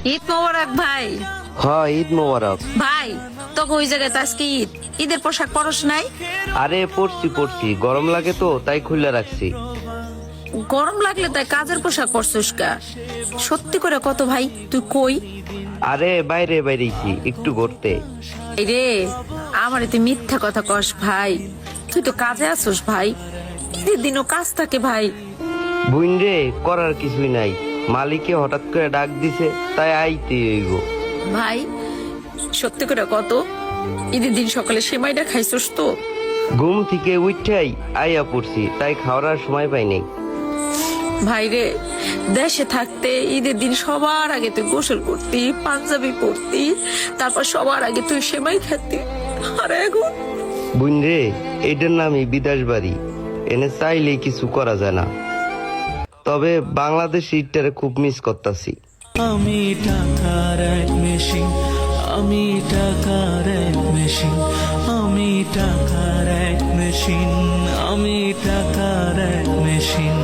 ঈদ মোবারক ভাই। হ্যাঁ, ঈদ মোবারক। ভাই তোকে ওই জায়গায় তো আজকে ঈদ, ঈদের পোশাক পরশ নাই? আরে পড়ছি গরম লাগে তো তাই খুলে রাখছি। গরম লাগলে তাই কাজের পোশাক পরছিস কা? সত্যি করে কত ভাই, তুই কই? আরে বাইরেছি একটু ঘুরতে। এই রে, আমারে তুই মিথ্যা কথা কস ভাই, তুই তো কাজে আসোস ভাই, ঈদের দিনও কাজ থাকে ভাই। বুইন রে, করার কিছুই নাই, মালিকে হঠাৎ করে ডাক দিছে তাই আইতে হইব। ভাই সত্যি করে কত, ঈদের দিন সকালে সেমাইটা খাইছস তো? ঘুম থেকে উঠাই আইয়া পড়ছি, তাই খাওয়ার আর সময় পাই নাই। ভাই রে, দেশে থাকতে ঈদের দিন সবার আগে তুই গোসল করতি, পাঞ্জাবি পরতি, তারপর সবার আগে তুই সেমাই খাতি, আর এখন? বুইন রে, এইটার নামই বিদেশ বাড়ি, এনে চাইলেই কিছু করা যায় না। তবে বাংলাদেশ ঈদটারে খুব মিস করতাছি। আমি টাকার এক মেশিন, আমি টাকার এক মেশিন, আমি টাকার এক মেশিন, আমি টাকার এক মেশিন।